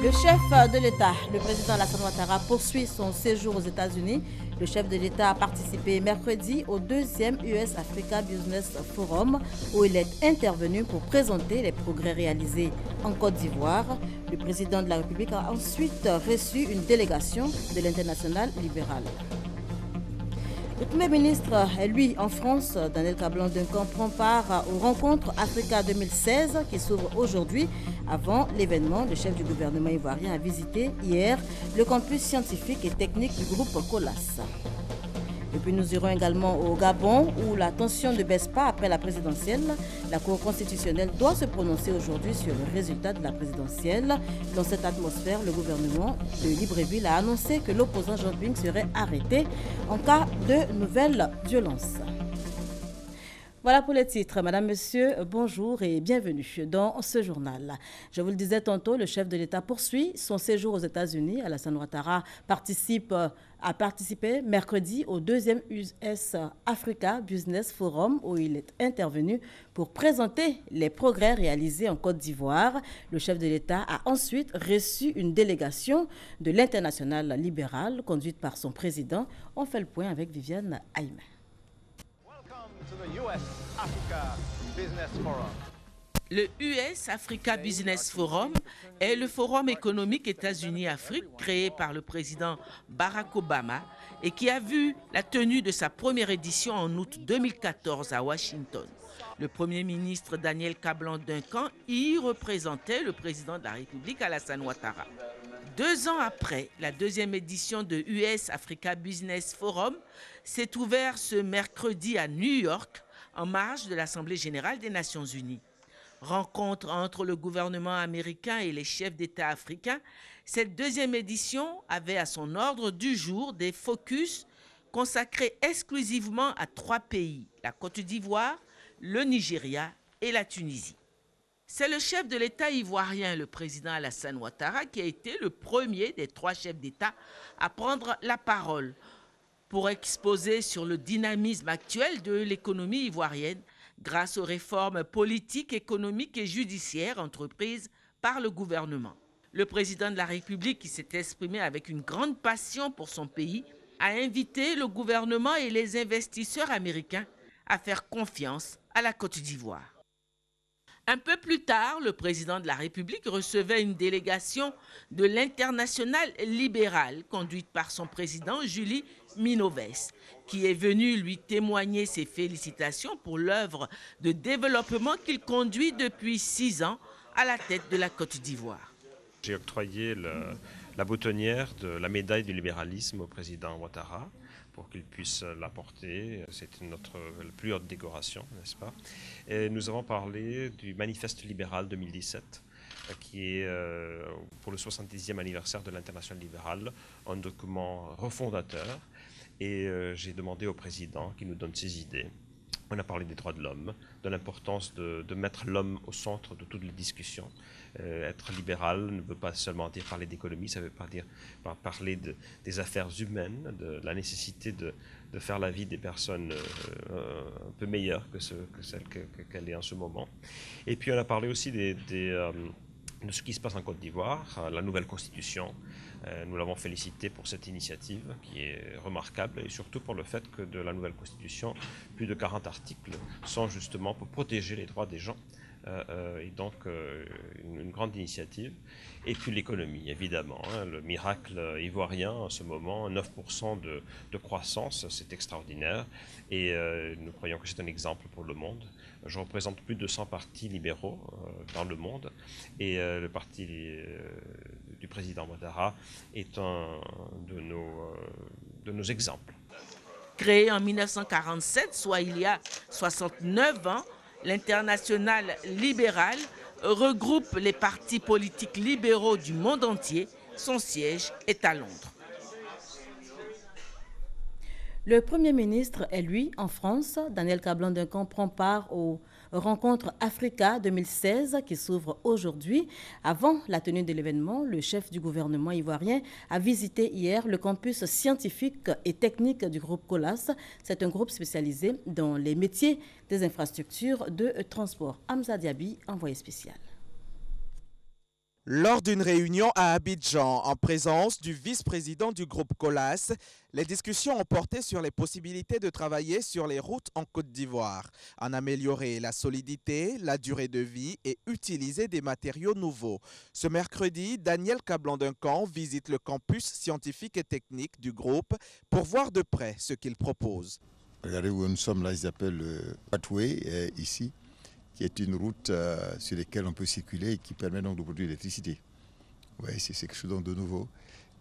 Le chef de l'État, le président Alassane Ouattara, poursuit son séjour aux États-Unis. Le chef de l'État a participé mercredi au 2e US Africa Business Forum où il est intervenu pour présenter les progrès réalisés en Côte d'Ivoire. Le président de la République a ensuite reçu une délégation de l'Internationale libérale. Le Premier ministre est lui en France. Daniel Kablan-Duncan prend part aux rencontres Africa 2016 qui s'ouvrent aujourd'hui. Avant l'événement, le chef du gouvernement ivoirien a visité hier le campus scientifique et technique du groupe Colas. Et puis nous irons également au Gabon où la tension ne baisse pas après la présidentielle. La Cour constitutionnelle doit se prononcer aujourd'hui sur le résultat de la présidentielle. Dans cette atmosphère, le gouvernement de Libreville a annoncé que l'opposant Jean Ping serait arrêté en cas de nouvelles violences. Voilà pour les titres. Madame, Monsieur, bonjour et bienvenue dans ce journal. Je vous le disais tantôt, le chef de l'État poursuit son séjour aux États-Unis. Alassane Ouattara a participé mercredi au 2e US Africa Business Forum où il est intervenu pour présenter les progrès réalisés en Côte d'Ivoire. Le chef de l'État a ensuite reçu une délégation de l'Internationale libérale conduite par son président. On fait le point avec Viviane Aïma. Le US Africa Business Forum est le forum économique États-Unis-Afrique créé par le président Barack Obama et qui a vu la tenue de sa première édition en août 2014 à Washington. Le Premier ministre Daniel Kablan-Duncan y représentait le président de la République Alassane Ouattara. 2 ans après, la 2e édition de US Africa Business Forum s'est ouverte ce mercredi à New York, en marge de l'Assemblée générale des Nations unies. Rencontre entre le gouvernement américain et les chefs d'État africains, cette 2e édition avait à son ordre du jour des focus consacrés exclusivement à 3 pays, la Côte d'Ivoire, le Nigeria et la Tunisie. C'est le chef de l'État ivoirien, le président Alassane Ouattara, qui a été le premier des 3 chefs d'État à prendre la parole pour exposer sur le dynamisme actuel de l'économie ivoirienne grâce aux réformes politiques, économiques et judiciaires entreprises par le gouvernement. Le président de la République, qui s'est exprimé avec une grande passion pour son pays, a invité le gouvernement et les investisseurs américains à faire confiance à la Côte d'Ivoire. Un peu plus tard, le président de la République recevait une délégation de l'Internationale libérale conduite par son président Julie Minoves, qui est venu lui témoigner ses félicitations pour l'œuvre de développement qu'il conduit depuis 6 ans à la tête de la Côte d'Ivoire. J'ai octroyé la boutonnière de la médaille du libéralisme au président Ouattara pour qu'il puisse la porter. C'est notre plus haute décoration, n'est-ce pas? Et nous avons parlé du manifeste libéral 2017, qui est pour le 70e anniversaire de l'Internationale libérale, un document refondateur. Et j'ai demandé au président qu'il nous donne ses idées. On a parlé des droits de l'homme, de l'importance de mettre l'homme au centre de toutes les discussions. Être libéral ne veut pas seulement dire parler d'économie, ça veut pas dire parler des affaires humaines, de la nécessité de faire la vie des personnes un peu meilleure que celle qu'elle est en ce moment. Et puis on a parlé aussi de ce qui se passe en Côte d'Ivoire, la nouvelle constitution. Nous l'avons félicité pour cette initiative qui est remarquable et surtout pour le fait que de la nouvelle constitution, plus de 40 articles sont justement pour protéger les droits des gens. Et donc une grande initiative. Et puis l'économie, évidemment. Le miracle ivoirien en ce moment, 9% de croissance, c'est extraordinaire. Et nous croyons que c'est un exemple pour le monde. Je représente plus de 100 partis libéraux dans le monde. Et le parti du président Ouattara est un de nos exemples. Créé en 1947, soit il y a 69 ans, l'Internationale libérale regroupe les partis politiques libéraux du monde entier. Son siège est à Londres. Le Premier ministre est lui en France. Daniel Kablan-Duncan prend part aux rencontres Africa 2016 qui s'ouvre aujourd'hui. Avant la tenue de l'événement, le chef du gouvernement ivoirien a visité hier le campus scientifique et technique du groupe Colas. C'est un groupe spécialisé dans les métiers des infrastructures de transport. Hamza Diaby, envoyé spécial. Lors d'une réunion à Abidjan, en présence du vice-président du groupe Colas, les discussions ont porté sur les possibilités de travailler sur les routes en Côte d'Ivoire, en améliorer la solidité, la durée de vie et utiliser des matériaux nouveaux. Ce mercredi, Daniel Cablan-Duncan visite le campus scientifique et technique du groupe pour voir de près ce qu'il propose. Regardez où nous sommes là, ils appellent le Pathway ici, qui est une route sur laquelle on peut circuler et qui permet donc de produire l'électricité. Oui, c'est quelque chose de nouveau.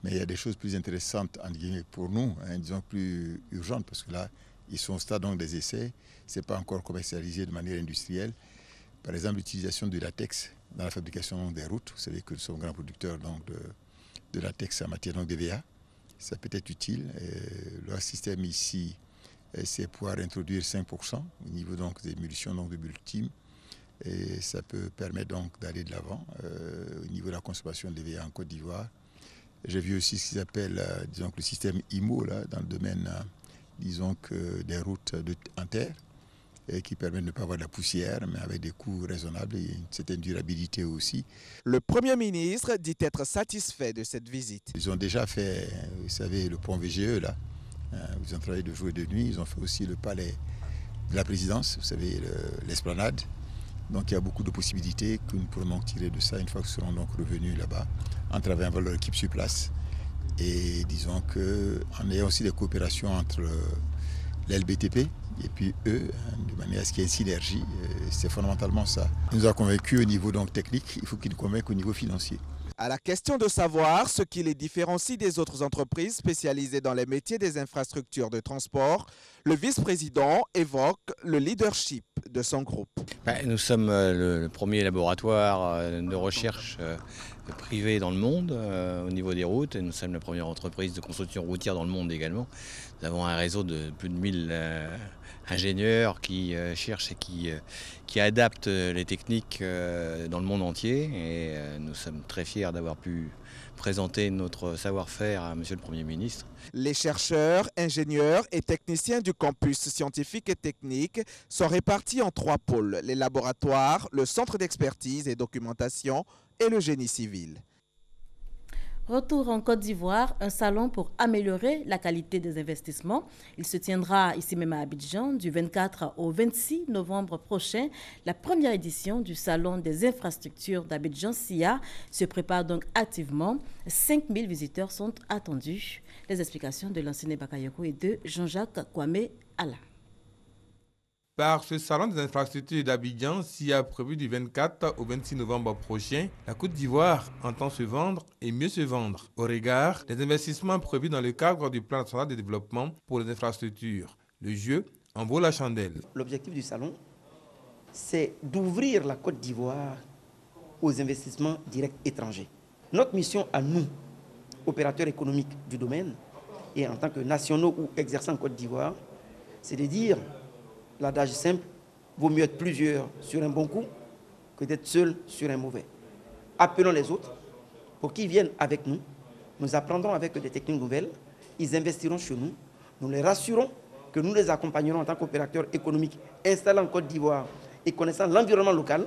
Mais il y a des choses plus intéressantes pour nous, disons plus urgentes, parce que là, ils sont au stade donc, des essais. Ce n'est pas encore commercialisé de manière industrielle. Par exemple, l'utilisation du latex dans la fabrication des routes. Vous savez que nous sommes grands producteurs donc, de latex en matière de VA. Ça peut être utile. Le système ici, c'est pouvoir introduire 5% au niveau donc, des munitions donc, de ultimes. Et ça peut permettre donc d'aller de l'avant au niveau de la consommation de VA en Côte d'Ivoire. J'ai vu aussi ce qu'ils appellent disons, le système IMO là, dans le domaine disons, des routes en terre et qui permet de ne pas avoir de la poussière, mais avec des coûts raisonnables et une certaine durabilité aussi. Le Premier ministre dit être satisfait de cette visite. Ils ont déjà fait, vous savez, le pont VGE là. Ils ont travaillé de jour et de nuit. Ils ont fait aussi le palais de la présidence, vous savez, l'esplanade. Donc il y a beaucoup de possibilités que nous pourrons tirer de ça une fois que nous serons donc revenus là-bas, en travaillant avec leur équipe sur place. Et disons qu'en ayant aussi des coopérations entre l'LBTP et puis eux, de manière à ce qu'il y ait une synergie, c'est fondamentalement ça. Il nous a convaincus au niveau donc, technique, il faut qu'ils nous convainquent au niveau financier. À la question de savoir ce qui les différencie des autres entreprises spécialisées dans les métiers des infrastructures de transport, le vice-président évoque le leadership de son groupe. Nous sommes le premier laboratoire de recherche privé dans le monde au niveau des routes. Et nous sommes la première entreprise de construction routière dans le monde également. Nous avons un réseau de plus de 1000 ingénieurs qui cherchent et qui adaptent les techniques dans le monde entier. Et nous sommes très fiers d'avoir pu présenter notre savoir-faire à Monsieur le Premier ministre. Les chercheurs, ingénieurs et techniciens du campus scientifique et technique sont répartis en 3 pôles, les laboratoires, le centre d'expertise et documentation et le génie civil. Retour en Côte d'Ivoire, un salon pour améliorer la qualité des investissements. Il se tiendra ici même à Abidjan du 24 au 26 novembre prochain. La première édition du salon des infrastructures d'Abidjan-SIA se prépare donc activement. 5000 visiteurs sont attendus. Les explications de l'enseignant Bakayoko et de Jean-Jacques Kwame Ala. Par ce salon des infrastructures d'Abidjan, SIA prévu du 24 au 26 novembre prochain, la Côte d'Ivoire entend se vendre et mieux se vendre au regard des investissements prévus dans le cadre du plan national de développement pour les infrastructures. Le jeu en vaut la chandelle. L'objectif du salon, c'est d'ouvrir la Côte d'Ivoire aux investissements directs étrangers. Notre mission à nous, opérateurs économiques du domaine, et en tant que nationaux ou exerçants en Côte d'Ivoire, c'est de dire l'adage simple, vaut mieux être plusieurs sur un bon coup que d'être seul sur un mauvais. Appelons les autres pour qu'ils viennent avec nous. Nous apprendrons avec eux des techniques nouvelles. Ils investiront chez nous. Nous les rassurons que nous les accompagnerons en tant qu'opérateurs économiques installés en Côte d'Ivoire et connaissant l'environnement local.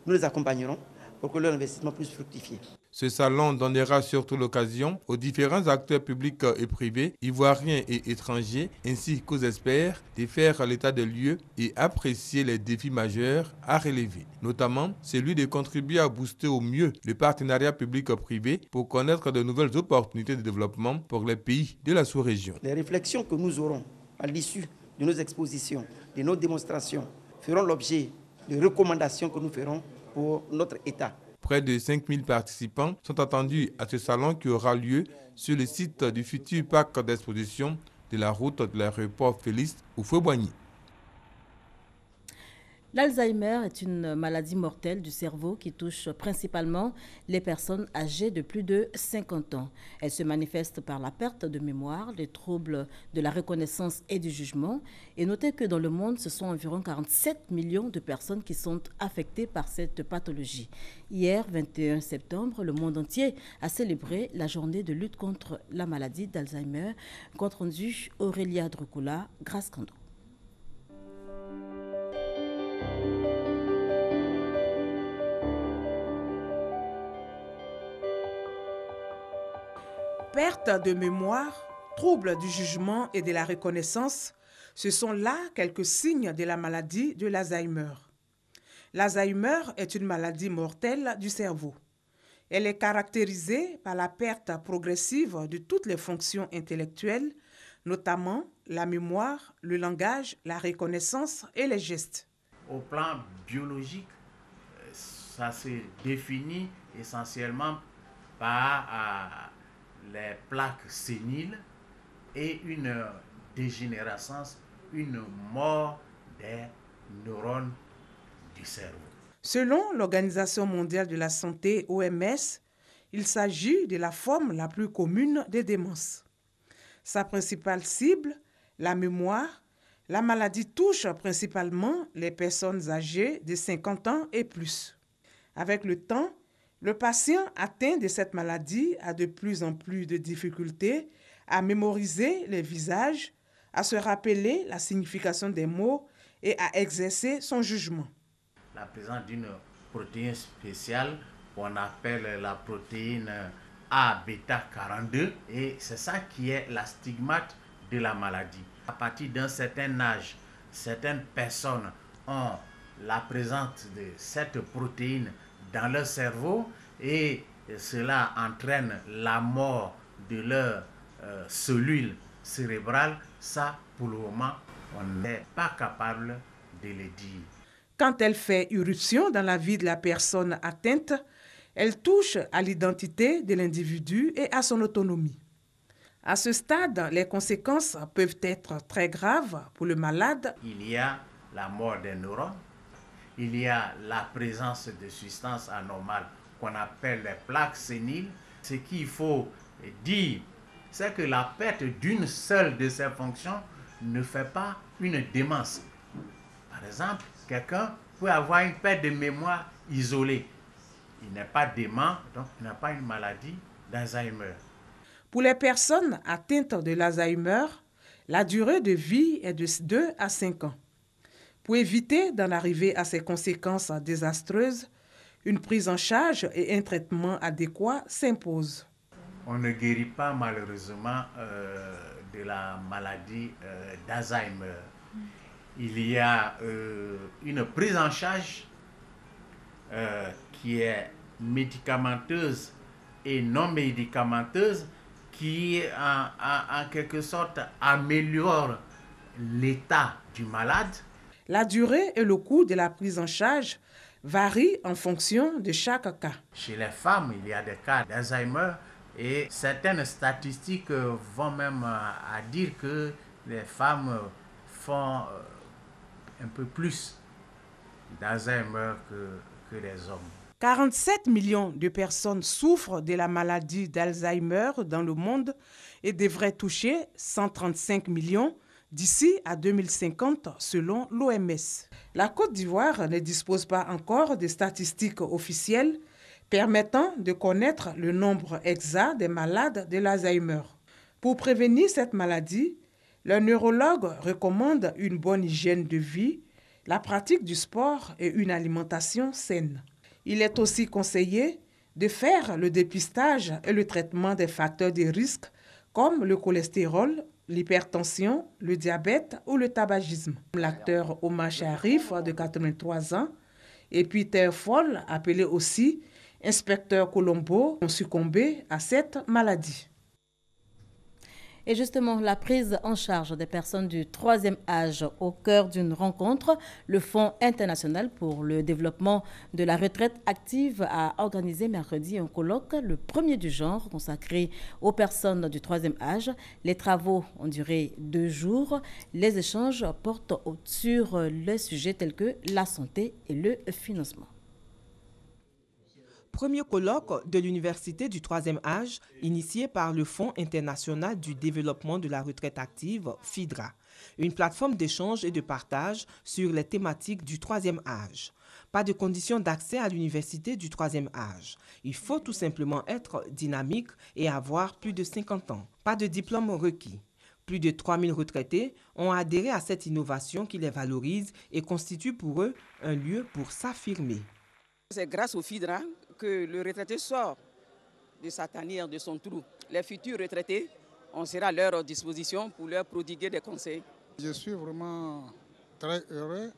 Nous les accompagnerons pour que leur investissement puisse fructifier. Ce salon donnera surtout l'occasion aux différents acteurs publics et privés, ivoiriens et étrangers, ainsi qu'aux experts, de faire l'état des lieux et apprécier les défis majeurs à relever, notamment celui de contribuer à booster au mieux le partenariat public-privé pour connaître de nouvelles opportunités de développement pour les pays de la sous-région. Les réflexions que nous aurons à l'issue de nos expositions, de nos démonstrations, feront l'objet de recommandations que nous ferons pour notre État. Près de 5000 participants sont attendus à ce salon qui aura lieu sur le site du futur parc d'exposition de la route de l'aéroport Félix Houphouët-Boigny. L'Alzheimer est une maladie mortelle du cerveau qui touche principalement les personnes âgées de plus de 50 ans. Elle se manifeste par la perte de mémoire, les troubles de la reconnaissance et du jugement. Et notez que dans le monde, ce sont environ 47 millions de personnes qui sont affectées par cette pathologie. Hier, 21 septembre, le monde entier a célébré la journée de lutte contre la maladie d'Alzheimer. Compte rendu Aurélia Drukula, Grace Kando. Perte de mémoire, troubles du jugement et de la reconnaissance, ce sont là quelques signes de la maladie de l'Alzheimer. L'Alzheimer est une maladie mortelle du cerveau. Elle est caractérisée par la perte progressive de toutes les fonctions intellectuelles, notamment la mémoire, le langage, la reconnaissance et les gestes. Au plan biologique, ça se définit essentiellement par les plaques séniles et une dégénérescence, une mort des neurones du cerveau. Selon l'Organisation mondiale de la santé, OMS, il s'agit de la forme la plus commune des démences. Sa principale cible, la mémoire, la maladie touche principalement les personnes âgées de 50 ans et plus. Avec le temps, le patient atteint de cette maladie a de plus en plus de difficultés à mémoriser les visages, à se rappeler la signification des mots et à exercer son jugement. La présence d'une protéine spéciale qu'on appelle la protéine A-bêta-42 et c'est ça qui est la stigmate de la maladie. À partir d'un certain âge, certaines personnes ont la présence de cette protéine dans leur cerveau et cela entraîne la mort de leurs cellules cérébrales. Ça, pour le moment, on n'est pas capable de le dire. Quand elle fait irruption dans la vie de la personne atteinte, elle touche à l'identité de l'individu et à son autonomie. À ce stade, les conséquences peuvent être très graves pour le malade. Il y a la mort des neurones, il y a la présence de substances anormales qu'on appelle les plaques séniles. Ce qu'il faut dire, c'est que la perte d'une seule de ces fonctions ne fait pas une démence. Par exemple, quelqu'un peut avoir une perte de mémoire isolée. Il n'est pas dément, donc il n'a pas une maladie d'Alzheimer. Pour les personnes atteintes de l'Alzheimer, la durée de vie est de 2 à 5 ans. Pour éviter d'en arriver à ces conséquences désastreuses, une prise en charge et un traitement adéquat s'imposent. On ne guérit pas malheureusement de la maladie d'Alzheimer. Il y a une prise en charge qui est médicamenteuse et non médicamenteuse qui en quelque sorte améliore l'état du malade. La durée et le coût de la prise en charge varient en fonction de chaque cas. Chez les femmes, il y a des cas d'Alzheimer et certaines statistiques vont même à dire que les femmes font un peu plus d'Alzheimer que les hommes. 47 millions de personnes souffrent de la maladie d'Alzheimer dans le monde et devraient toucher 135 millions d'ici à 2050 selon l'OMS. La Côte d'Ivoire ne dispose pas encore de statistiques officielles permettant de connaître le nombre exact des malades de l'Alzheimer. Pour prévenir cette maladie, le neurologue recommande une bonne hygiène de vie, la pratique du sport et une alimentation saine. Il est aussi conseillé de faire le dépistage et le traitement des facteurs de risque comme le cholestérol, l'hypertension, le diabète ou le tabagisme. L'acteur Omar Sharif, de 83 ans, et Peter Fall, appelé aussi inspecteur Colombo, ont succombé à cette maladie. Et justement, la prise en charge des personnes du troisième âge au cœur d'une rencontre, le Fonds international pour le développement de la retraite active a organisé mercredi un colloque, le premier du genre, consacré aux personnes du troisième âge. Les travaux ont duré 2 jours. Les échanges portent sur les sujets tels que la santé et le financement. Premier colloque de l'Université du troisième âge, initié par le Fonds international du développement de la retraite active, FIDRA, une plateforme d'échange et de partage sur les thématiques du troisième âge. Pas de conditions d'accès à l'Université du troisième âge. Il faut tout simplement être dynamique et avoir plus de 50 ans. Pas de diplôme requis. Plus de 3000 retraités ont adhéré à cette innovation qui les valorise et constitue pour eux un lieu pour s'affirmer. C'est grâce au FIDRA que le retraité sort de sa tanière, de son trou, les futurs retraités, on sera à leur disposition pour leur prodiguer des conseils. Je suis vraiment très heureux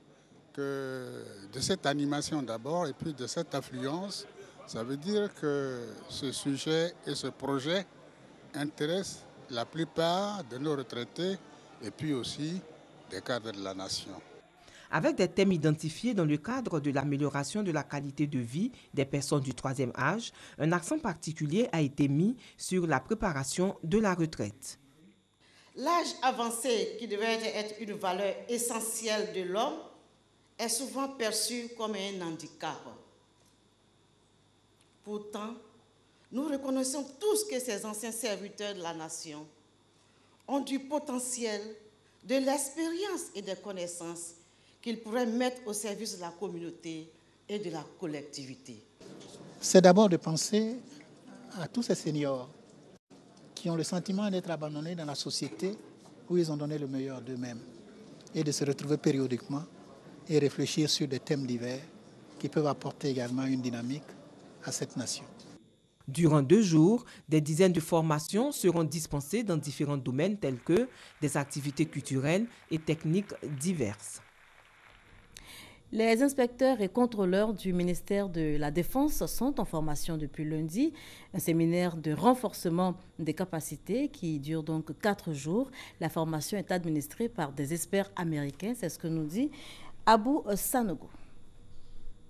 de cette animation d'abord et puis de cette affluence. Ça veut dire que ce sujet et ce projet intéressent la plupart de nos retraités et puis aussi des cadres de la nation. Avec des thèmes identifiés dans le cadre de l'amélioration de la qualité de vie des personnes du troisième âge, un accent particulier a été mis sur la préparation de la retraite. L'âge avancé, qui devrait être une valeur essentielle de l'homme, est souvent perçu comme un handicap. Pourtant, nous reconnaissons tous que ces anciens serviteurs de la nation ont du potentiel, de l'expérience et des connaissances qu'ils pourraient mettre au service de la communauté et de la collectivité. C'est d'abord de penser à tous ces seniors qui ont le sentiment d'être abandonnés dans la société où ils ont donné le meilleur d'eux-mêmes et de se retrouver périodiquement et réfléchir sur des thèmes divers qui peuvent apporter également une dynamique à cette nation. Durant 2 jours, des dizaines de formations seront dispensées dans différents domaines tels que des activités culturelles et techniques diverses. Les inspecteurs et contrôleurs du ministère de la Défense sont en formation depuis lundi. Un séminaire de renforcement des capacités qui dure donc 4 jours. La formation est administrée par des experts américains, c'est ce que nous dit Abou Sanogo.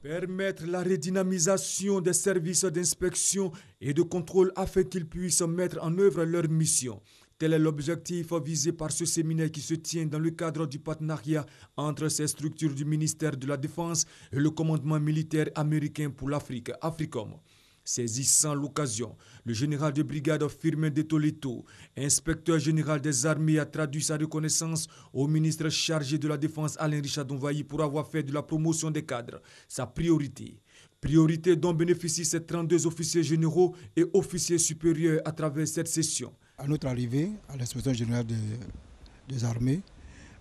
Permettre la redynamisation des services d'inspection et de contrôle afin qu'ils puissent mettre en œuvre leur mission. Tel est l'objectif visé par ce séminaire qui se tient dans le cadre du partenariat entre ces structures du ministère de la Défense et le commandement militaire américain pour l'Afrique, AFRICOM. Saisissant l'occasion, le général de brigade Firmin de Toledo, inspecteur général des armées, a traduit sa reconnaissance au ministre chargé de la Défense Alain Richard Donvayi pour avoir fait de la promotion des cadres sa priorité. Priorité dont bénéficient ces 32 officiers généraux et officiers supérieurs à travers cette session. À notre arrivée à l'inspection générale des armées,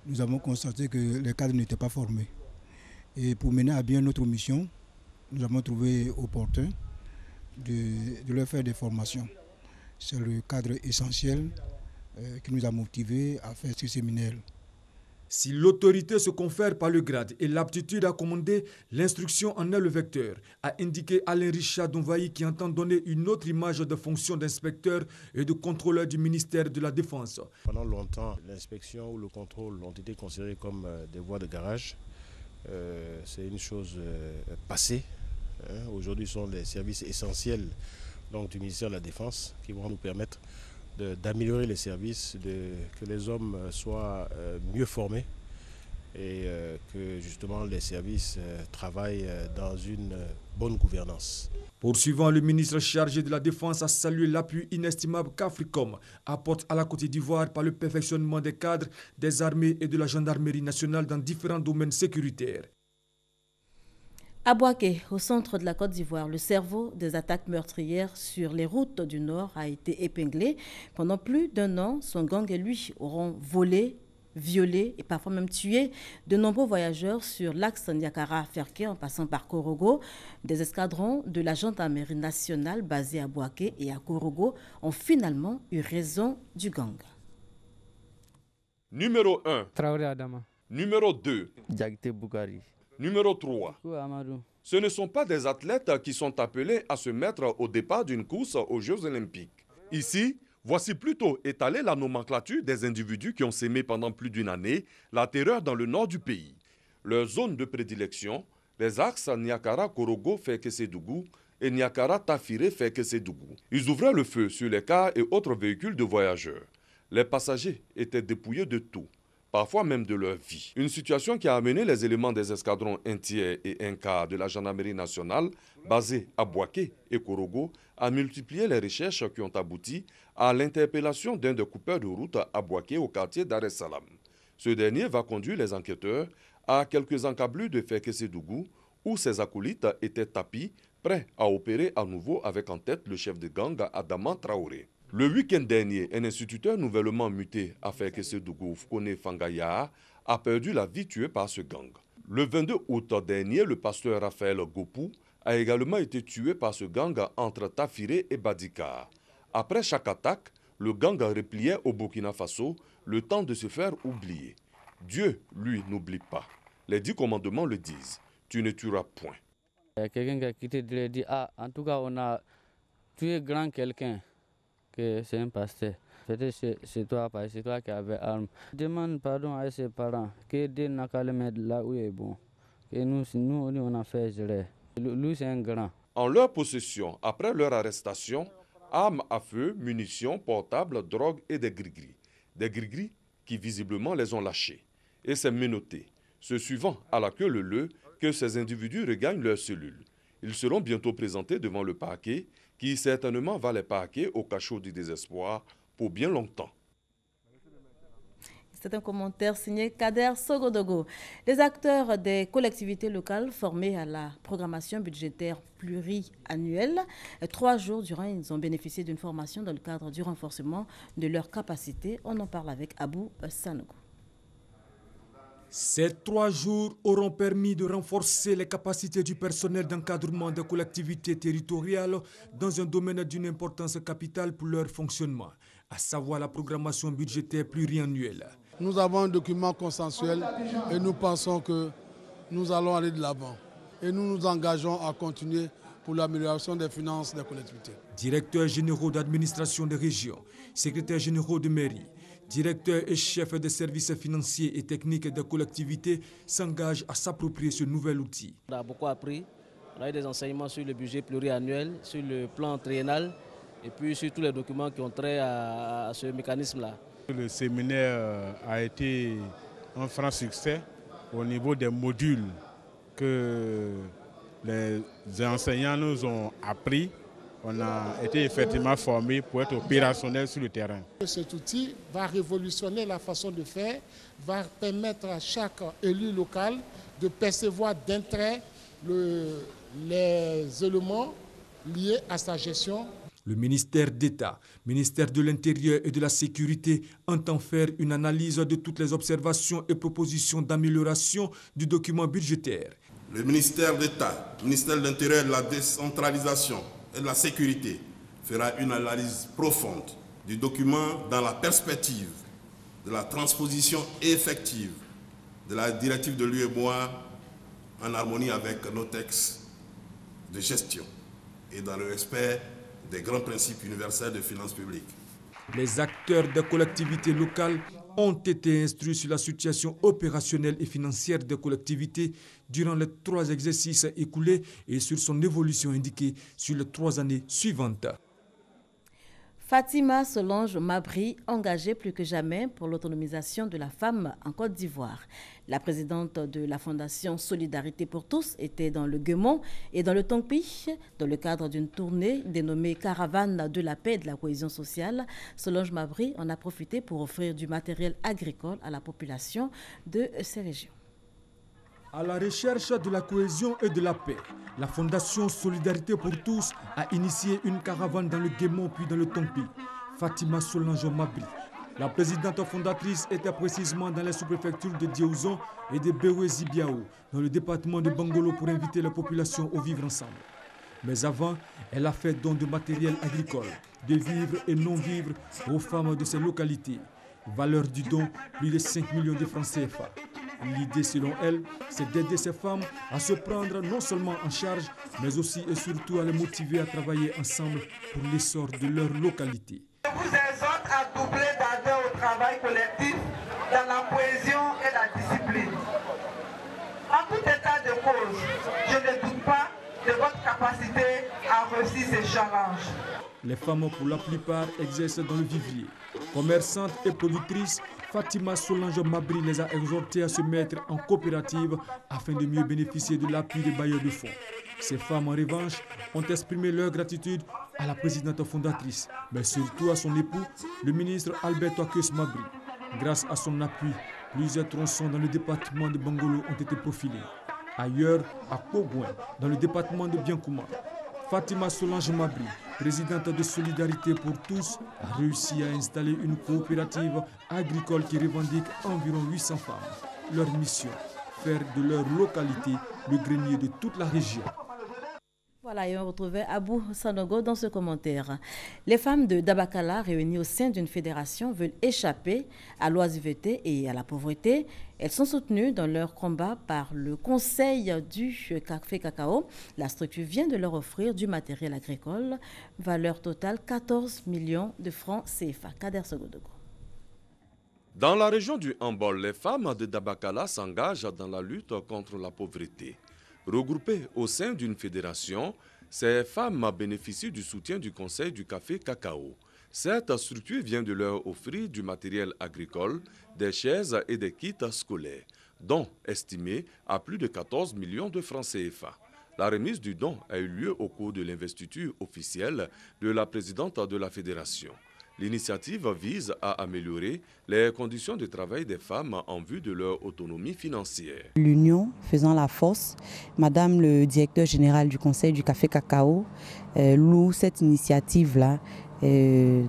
nous avons constaté que les cadres n'étaient pas formés. Et pour mener à bien notre mission, nous avons trouvé opportun de leur faire des formations. C'est le cadre essentiel qui nous a motivés à faire ce séminaire. Si l'autorité se confère par le grade et l'aptitude à commander, l'instruction en est le vecteur, a indiqué Alain Richard Donvayi qui entend donner une autre image de fonction d'inspecteur et de contrôleur du ministère de la Défense. Pendant longtemps, l'inspection ou le contrôle ont été considérés comme des voies de garage. C'est une chose passée. Aujourd'hui, ce sont les services essentiels du ministère de la Défense qui vont nous permettre d'améliorer les services, que les hommes soient mieux formés et que justement les services travaillent dans une bonne gouvernance. Poursuivant, le ministre chargé de la Défense a salué l'appui inestimable qu'AFRICOM apporte à la Côte d'Ivoire par le perfectionnement des cadres, des armées et de la gendarmerie nationale dans différents domaines sécuritaires. À Bouaké, au centre de la Côte d'Ivoire, le cerveau des attaques meurtrières sur les routes du Nord a été épinglé. Pendant plus d'1 an, son gang et lui auront volé, violé et parfois même tué de nombreux voyageurs sur l'axe Niakara-Ferké en passant par Korogo. Des escadrons de la gendarmerie nationale basés à Bouaké et à Korogo ont finalement eu raison du gang. Numéro 1. Traoré Adama. Numéro 2. Diakité Bougari. Numéro 3. Ce ne sont pas des athlètes qui sont appelés à se mettre au départ d'une course aux Jeux Olympiques. Ici, voici plutôt étalée la nomenclature des individus qui ont sémé pendant plus d'1 année la terreur dans le nord du pays. Leur zone de prédilection, les axes Niakara-Korogo Feke-Sédougou et Niakara-Tafiré Feke-Sédougou. Ils ouvraient le feu sur les cars et autres véhicules de voyageurs. Les passagers étaient dépouillés de tout, parfois même de leur vie. Une situation qui a amené les éléments des escadrons 1 tiers et 1 quart de la gendarmerie nationale, basés à Bouaké et Korogo, à multiplier les recherches qui ont abouti à l'interpellation d'un des coupeurs de route à Bouaké au quartier Dar es Salaam. Ce dernier va conduire les enquêteurs à quelques encablures de Feke-Sédougou où ses acolytes étaient tapis, prêts à opérer à nouveau avec en tête le chef de gang Adama Traoré. Le week-end dernier, un instituteur nouvellement muté à Feke-Sédougou, Fkone Fangaya, a perdu la vie tué par ce gang. Le 22 août dernier, le pasteur Raphaël Gopou a également été tué par ce gang entre Tafiré et Badika. Après chaque attaque, le gang repliait au Burkina Faso le temps de se faire oublier. Dieu, lui, n'oublie pas. Les 10 commandements le disent. Tu ne tueras point. Il y a quelqu'un qui a quitté, il a dit, ah, en tout cas, on a tué grand quelqu'un, que c'est un pasteur. Peut-être c'est toi qui avais arme. Demande pardon à ses parents, que Dieu n'a qu'à le mettre là où il est bon. Et nous on a fait gérer. Lui, c'est un grand. En leur possession, après leur arrestation, armes à feu, munitions, portables, drogue et des gris-gris. Des gris-gris qui visiblement les ont lâchés. Et c'est menotté, se suivant à la queue leu que ces individus regagnent leurs cellules. Ils seront bientôt présentés devant le parquet, qui certainement va les parquer au cachot du désespoir pour bien longtemps. C'est un commentaire signé Kader Sogodogo. Les acteurs des collectivités locales formés à la programmation budgétaire pluriannuelle, 3 jours durant, ils ont bénéficié d'une formation dans le cadre du renforcement de leurs capacités. On en parle avec Abou Sanogo. Ces 3 jours auront permis de renforcer les capacités du personnel d'encadrement des collectivités territoriales dans un domaine d'une importance capitale pour leur fonctionnement, à savoir la programmation budgétaire pluriannuelle. Nous avons un document consensuel et nous pensons que nous allons aller de l'avant. Et nous nous engageons à continuer pour l'amélioration des finances des collectivités. Directeurs généraux d'administration des régions, secrétaires généraux de mairie, directeurs et chefs des services financiers et techniques des collectivités s'engagent à s'approprier ce nouvel outil. On a beaucoup appris, on a eu des enseignements sur le budget pluriannuel, sur le plan triennal et puis sur tous les documents qui ont trait à ce mécanisme-là. Le séminaire a été un franc succès au niveau des modules que les enseignants nous ont appris. On a été effectivement formés pour être opérationnels sur le terrain. Cet outil va révolutionner la façon de faire, va permettre à chaque élu local de percevoir d'un trait les éléments liés à sa gestion. Le ministère d'État, ministère de l'Intérieur et de la Sécurité entend faire une analyse de toutes les observations et propositions d'amélioration du document budgétaire. Le ministère d'État, le ministère de l'Intérieur et de la Décentralisation et de la Sécurité fera une analyse profonde du document dans la perspective de la transposition effective de la directive de l'UEMOA en harmonie avec nos textes de gestion et dans le respect des grands principes universels de finances publiques. Les acteurs des collectivités locales ont été instruits sur la situation opérationnelle et financière des collectivités durant les 3 exercices écoulés et sur son évolution indiquée sur les 3 années suivantes. Fatima Solange Mabry, engagée plus que jamais pour l'autonomisation de la femme en Côte d'Ivoire. La présidente de la Fondation Solidarité pour tous était dans le Guémont et dans le Tongpi, dans le cadre d'une tournée dénommée Caravane de la paix et de la cohésion sociale. Solange Mabry en a profité pour offrir du matériel agricole à la population de ces régions. À la recherche de la cohésion et de la paix, la Fondation Solidarité pour tous a initié une caravane dans le Guémont puis dans le Tongpi. Fatima Solange Mabry, la présidente fondatrice, était précisément dans les sous-préfectures de Diouzon et de Béoué-Zibiaou, dans le département de Bangolo, pour inviter la population au vivre ensemble. Mais avant, elle a fait don de matériel agricole, de vivres et non-vivres aux femmes de ces localités. Valeur du don, plus de 5 millions de francs CFA. L'idée, selon elle, c'est d'aider ces femmes à se prendre non seulement en charge, mais aussi et surtout à les motiver à travailler ensemble pour l'essor de leur localité. Je vous exhorte à doubler d'ardeur au travail collectif dans la cohésion et la discipline. En tout état de cause, je ne doute pas de votre capacité à réussir ces challenges. Les femmes, pour la plupart, exercent dans le vivier. Commerçantes et productrices, Fatima Solange Mabry les a exhortées à se mettre en coopérative afin de mieux bénéficier de l'appui des bailleurs de fonds. Ces femmes, en revanche, ont exprimé leur gratitude à la présidente fondatrice, mais surtout à son époux, le ministre Alberto Akes Mabry. Grâce à son appui, plusieurs tronçons dans le département de Bangolo ont été profilés. Ailleurs, à Kogouin, dans le département de Biankouma, Fatima Solange Mabry, présidente de Solidarité pour tous, a réussi à installer une coopérative agricole qui revendique environ 800 femmes. Leur mission, faire de leur localité le grenier de toute la région. Voilà, et on retrouvait Abou Sanogo dans ce commentaire. Les femmes de Dabakala réunies au sein d'une fédération veulent échapper à l'oisiveté et à la pauvreté. Elles sont soutenues dans leur combat par le Conseil du Café Cacao. La structure vient de leur offrir du matériel agricole, valeur totale 14 millions de francs CFA. Kader Sogodogo. Dans la région du Hambol, les femmes de Dabakala s'engagent dans la lutte contre la pauvreté. Regroupées au sein d'une fédération, ces femmes bénéficient du soutien du Conseil du Café Cacao. Cette structure vient de leur offrir du matériel agricole, des chaises et des kits scolaires, dont estimés à plus de 14 millions de francs CFA. La remise du don a eu lieu au cours de l'investiture officielle de la présidente de la fédération. L'initiative vise à améliorer les conditions de travail des femmes en vue de leur autonomie financière. L'union faisant la force, Madame le directeur général du Conseil du Café Cacao loue cette initiative-là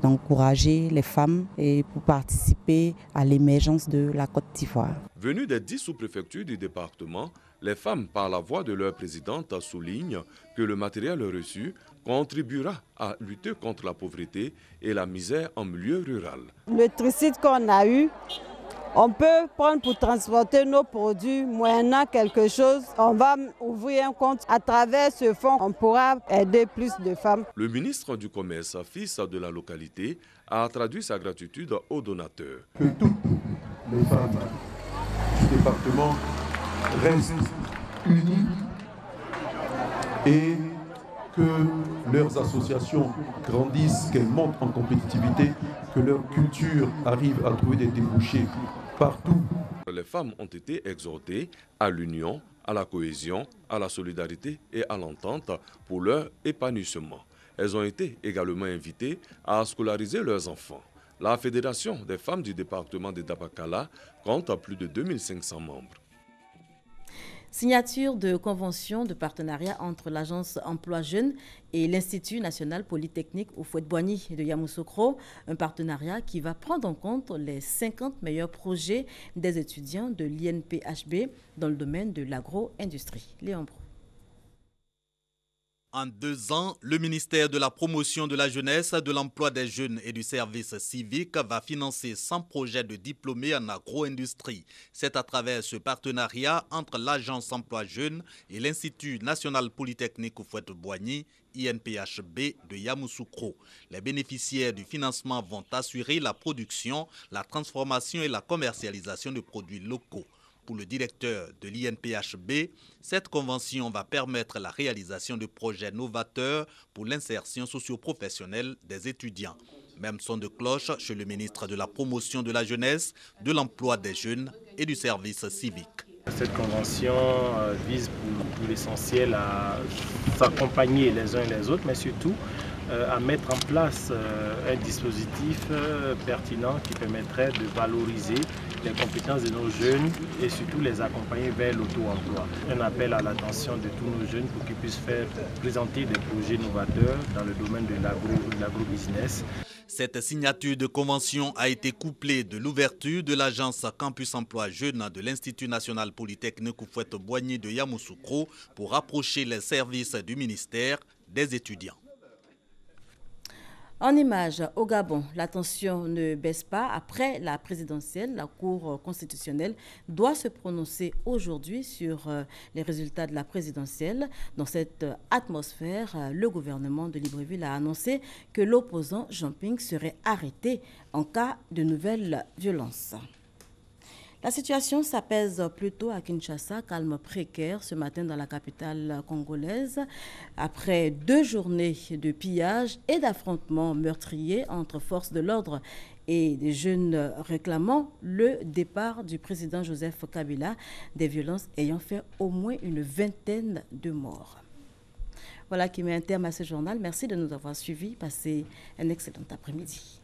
d'encourager les femmes pour participer à l'émergence de la Côte d'Ivoire. Venues des 10 sous-préfectures du département, les femmes, par la voix de leur présidente, soulignent que le matériel reçu contribuera à lutter contre la pauvreté et la misère en milieu rural. Le tricide qu'on a eu, on peut prendre pour transporter nos produits, moyennant quelque chose. On va ouvrir un compte. À travers ce fonds, on pourra aider plus de femmes. Le ministre du Commerce, fils de la localité, a traduit sa gratitude aux donateurs. Que toutes les femmes du département restent unies et que leurs associations grandissent, qu'elles montent en compétitivité, que leur culture arrive à trouver des débouchés partout. Les femmes ont été exhortées à l'union, à la cohésion, à la solidarité et à l'entente pour leur épanouissement. Elles ont été également invitées à scolariser leurs enfants. La Fédération des femmes du département de Dabakala compte plus de 2500 membres. Signature de convention de partenariat entre l'Agence Emploi Jeunes et l'Institut National Polytechnique Houphouët-Boigny de Yamoussoukro, un partenariat qui va prendre en compte les 50 meilleurs projets des étudiants de l'INPHB dans le domaine de l'agro-industrie. Léon Brou. En 2 ans, le ministère de la Promotion de la Jeunesse, de l'Emploi des Jeunes et du Service civique va financer 100 projets de diplômés en agro-industrie. C'est à travers ce partenariat entre l'Agence Emploi Jeunes et l'Institut National Polytechnique Houphouët-Boigny, INPHB de Yamoussoukro. Les bénéficiaires du financement vont assurer la production, la transformation et la commercialisation de produits locaux. Pour le directeur de l'INPHB, cette convention va permettre la réalisation de projets novateurs pour l'insertion socio-professionnelle des étudiants. Même son de cloche chez le ministre de la Promotion de la Jeunesse, de l'Emploi des Jeunes et du Service civique. Cette convention vise pour l'essentiel à s'accompagner les uns et les autres, mais surtout à mettre en place un dispositif pertinent qui permettrait de valoriser les compétences de nos jeunes et surtout les accompagner vers l'auto-emploi. Un appel à l'attention de tous nos jeunes pour qu'ils puissent présenter des projets novateurs dans le domaine de l'agro-business. Cette signature de convention a été couplée de l'ouverture de l'agence Campus Emploi Jeunes de l'Institut National Polytechnique Houphouët-Boigny de Yamoussoukro pour rapprocher les services du ministère des étudiants. En images, au Gabon, la tension ne baisse pas. Après la présidentielle, la Cour constitutionnelle doit se prononcer aujourd'hui sur les résultats de la présidentielle. Dans cette atmosphère, le gouvernement de Libreville a annoncé que l'opposant Jean Ping serait arrêté en cas de nouvelles violences. La situation s'apaise plutôt à Kinshasa, calme précaire ce matin dans la capitale congolaise. Après 2 journées de pillage et d'affrontements meurtriers entre forces de l'ordre et des jeunes réclamant le départ du président Joseph Kabila, des violences ayant fait au moins une 20aine de morts. Voilà qui met un terme à ce journal. Merci de nous avoir suivis. Passez un excellent après-midi.